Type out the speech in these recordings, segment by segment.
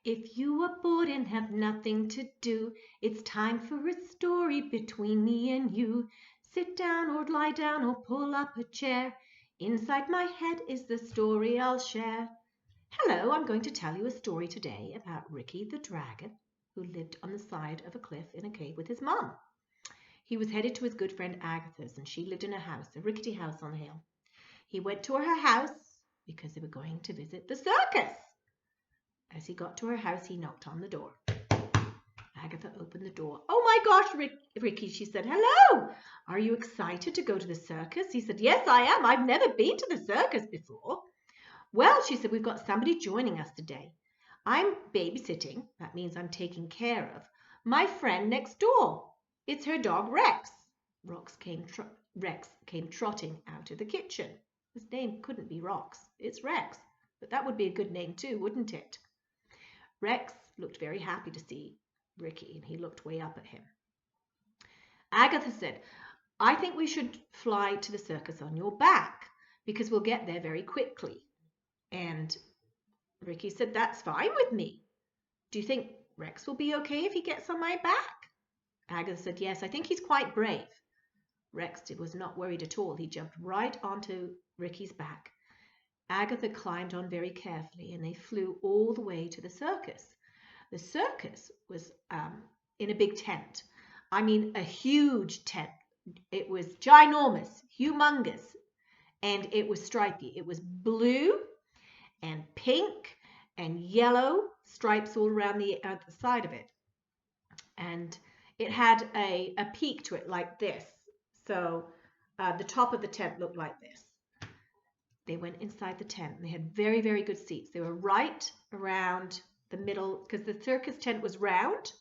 If you are bored and have nothing to do, it's time for a story between me and you. Sit down or lie down or pull up a chair. Inside my head is the story I'll share. Hello, I'm going to tell you a story today about Ricky the dragon who lived on the side of a cliff in a cave with his mom. He was headed to his good friend Agatha's, and she lived in a house, a rickety house on the hill. He went to her house because they were going to visit the circus. As he got to her house, he knocked on the door. Agatha opened the door. "Oh my gosh, Ricky," she said. "Hello! Are you excited to go to the circus?" He said, "Yes, I am. I've never been to the circus before." "Well," she said, "we've got somebody joining us today. I'm babysitting. That means I'm taking care of my friend next door. It's her dog, Rex." Rex came trotting out of the kitchen. His name couldn't be Rox. It's Rex. But that would be a good name too, wouldn't it? Rex looked very happy to see Ricky, and he looked way up at him. Agatha said, "I think we should fly to the circus on your back because we'll get there very quickly." And Ricky said, "That's fine with me. Do you think Rex will be okay if he gets on my back?" Agatha said, "Yes, I think he's quite brave." Rex was not worried at all. He jumped right onto Ricky's back. Agatha climbed on very carefully, and they flew all the way to the circus. The circus was in a big tent. I mean, a huge tent. It was ginormous, humongous, and it was stripy. It was blue and pink and yellow stripes all around the side of it. And it had a peak to it like this. So the top of the tent looked like this. They went inside the tent, and they had very, very good seats. They were right around the middle because the circus tent was round,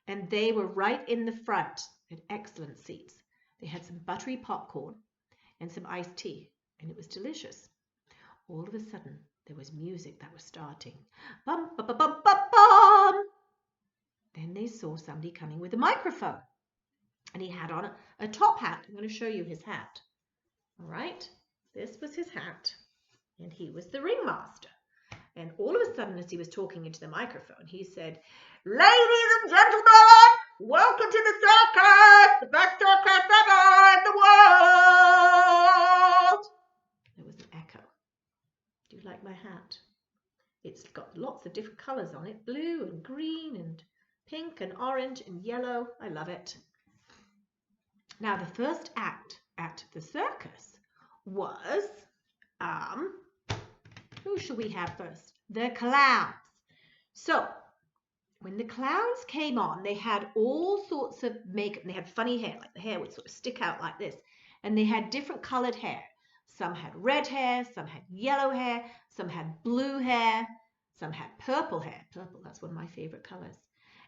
and they were right in the front. They had excellent seats. They had some buttery popcorn and some iced tea, and it was delicious. All of a sudden, there was music that was starting. Bum, bum, bum, bum, bum, bum. Then they saw somebody coming with a microphone, and he had on a top hat. I'm going to show you his hat. All right. This was his hat, and he was the ringmaster. And all of a sudden, as he was talking into the microphone, he said, "Ladies and gentlemen, welcome to the circus, the best circus ever in the world." There was an echo. Do you like my hat? It's got lots of different colors on it, blue and green and pink and orange and yellow. I love it. Now, the first act at the circus was, who shall we have first? The clowns. So, when the clowns came on, they had all sorts of makeup. They had funny hair, like the hair would sort of stick out like this. And they had different colored hair. Some had red hair, some had yellow hair, some had blue hair, some had purple hair. Purple, that's one of my favorite colors.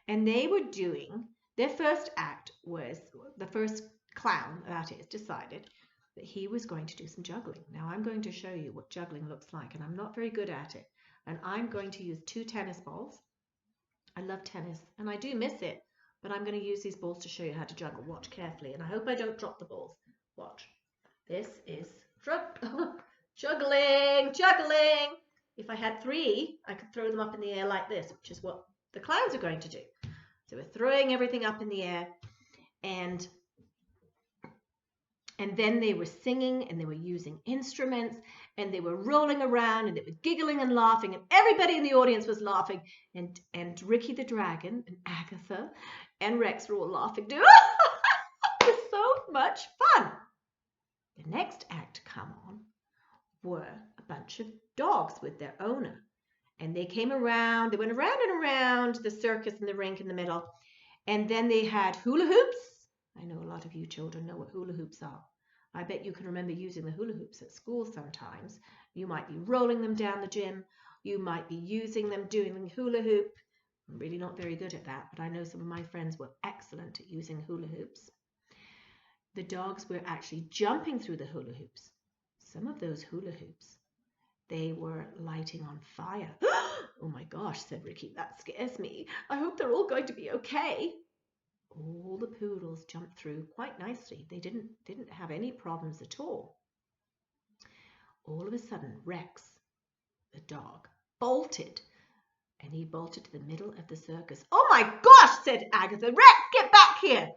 And they were doing, their first act was, the first clown, that is, decided that he was going to do some juggling. Now I'm going to show you what juggling looks like, and I'm not very good at it. And I'm going to use 2 tennis balls. I love tennis, and I do miss it, but I'm going to use these balls to show you how to juggle. Watch carefully, and I hope I don't drop the balls. Watch. This is juggling, juggling. If I had 3, I could throw them up in the air like this, which is what the clowns are going to do. So we're throwing everything up in the air, and then they were singing, and they were using instruments, and they were rolling around, and they were giggling and laughing, and everybody in the audience was laughing, and Ricky the dragon and Agatha and Rex were all laughing too. It was so much fun. The next act to come on were a bunch of dogs with their owner, and they came around. They went around and around the circus and the rink in the middle, and then they had hula hoops. I know a lot of you children know what hula hoops are. I bet you can remember using the hula hoops at school sometimes. You might be rolling them down the gym. You might be using them doing the hula hoop. I'm really not very good at that, but I know some of my friends were excellent at using hula hoops. The dogs were actually jumping through the hula hoops. Some of those hula hoops, they were lighting on fire. "Oh my gosh," said Ricky, "that scares me. I hope they're all going to be okay." All the poodles jumped through quite nicely. They didn't have any problems at all. All of a sudden, Rex, the dog, bolted, and he bolted to the middle of the circus. "Oh my gosh," said Agatha. "Rex, get back here!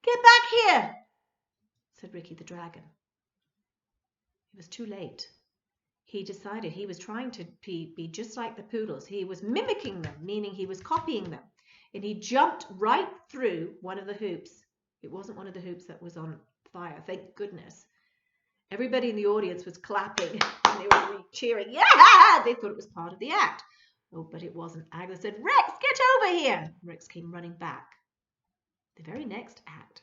Get back here!" said Ricky the dragon. It was too late. He decided he was trying to be just like the poodles. He was mimicking them, meaning he was copying them. And he jumped right through one of the hoops. It wasn't one of the hoops that was on fire, thank goodness. Everybody in the audience was clapping and they were really cheering. Yeah! They thought it was part of the act. Oh, but it wasn't. Agatha said, "Rex, get over here!" Rex came running back. The very next act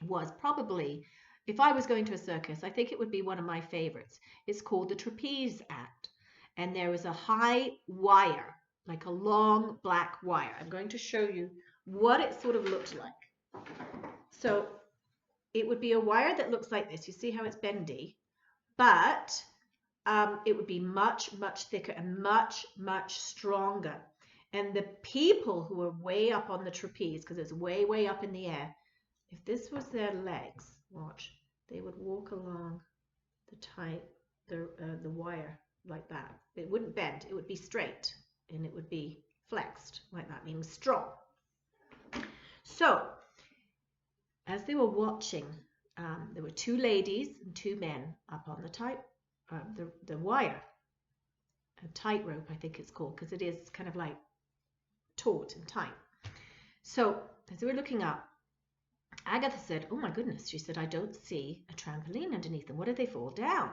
was probably, if I was going to a circus, I think it would be one of my favorites. It's called the trapeze act. And there was a high wire, like a long black wire. I'm going to show you what it sort of looked like. So it would be a wire that looks like this. You see how it's bendy? But it would be much, much thicker and much, much stronger. And the people who were way up on the trapeze, because it's way, way up in the air, if this was their legs, watch, they would walk along the wire like that. It wouldn't bend. It would be straight and it would be flexed like that, meaning strong. So as they were watching, there were two ladies and two men up on the wire, a tightrope, I think it's called, because it is kind of like taut and tight. So as they were looking up, Agatha said, "Oh my goodness," she said, "I don't see a trampoline underneath them. What if they fall down?"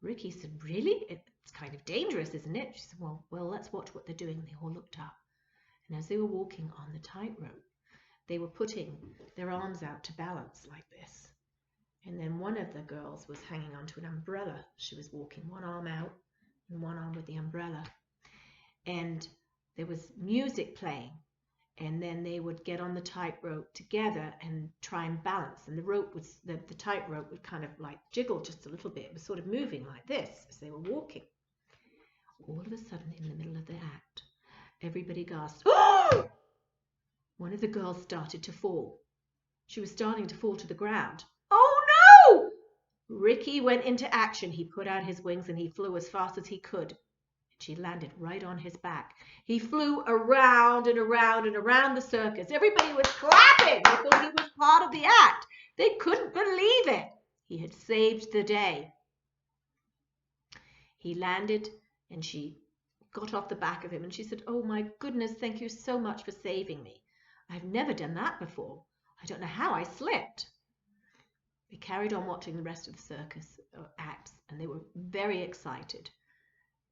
Ricky said, "Really? It's kind of dangerous, isn't it?" She said, well, let's watch what they're doing." They all looked up. And as they were walking on the tightrope, they were putting their arms out to balance like this. And then one of the girls was hanging onto an umbrella. She was walking one arm out and one arm with the umbrella. And there was music playing. And then they would get on the tightrope together and try and balance. And the tightrope would kind of like jiggle just a little bit. It was sort of moving like this as they were walking. All of a sudden, in the middle of the act, everybody gasped, "Oh!" One of the girls started to fall. She was starting to fall to the ground. "Oh no!" Ricky went into action. He put out his wings and he flew as fast as he could. She landed right on his back. He flew around and around and around the circus. Everybody was clapping. They thought he was part of the act. They couldn't believe it. He had saved the day. He landed and she got off the back of him and she said, "Oh my goodness, thank you so much for saving me. I've never done that before. I don't know how I slipped." They carried on watching the rest of the circus acts and they were very excited.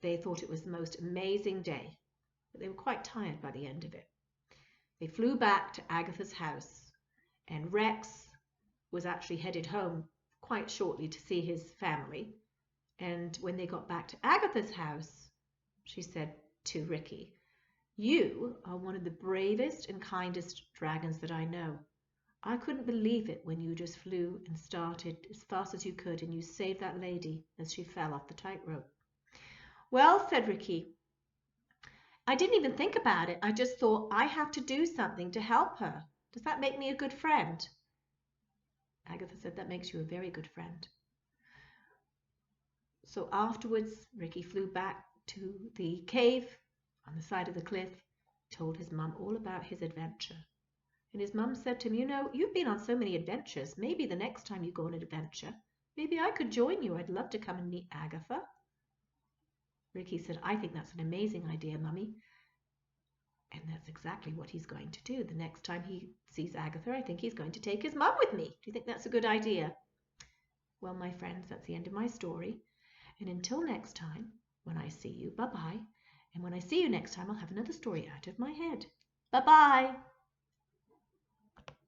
They thought it was the most amazing day, but they were quite tired by the end of it. They flew back to Agatha's house, and Rex was actually headed home quite shortly to see his family. And when they got back to Agatha's house, she said to Ricky, "You are one of the bravest and kindest dragons that I know. I couldn't believe it when you just flew and started as fast as you could and you saved that lady as she fell off the tightrope." "Well," said Ricky, "I didn't even think about it. I just thought I have to do something to help her. Does that make me a good friend?" Agatha said, "That makes you a very good friend." So afterwards, Ricky flew back to the cave on the side of the cliff, told his mum all about his adventure. And his mum said to him, "You know, you've been on so many adventures. Maybe the next time you go on an adventure, maybe I could join you. I'd love to come and meet Agatha." Ricky said, "I think that's an amazing idea, Mummy." And that's exactly what he's going to do. The next time he sees Agatha, I think he's going to take his mum with me. Do you think that's a good idea? Well, my friends, that's the end of my story. And until next time, when I see you, bye-bye. And when I see you next time, I'll have another story out of my head. Bye-bye.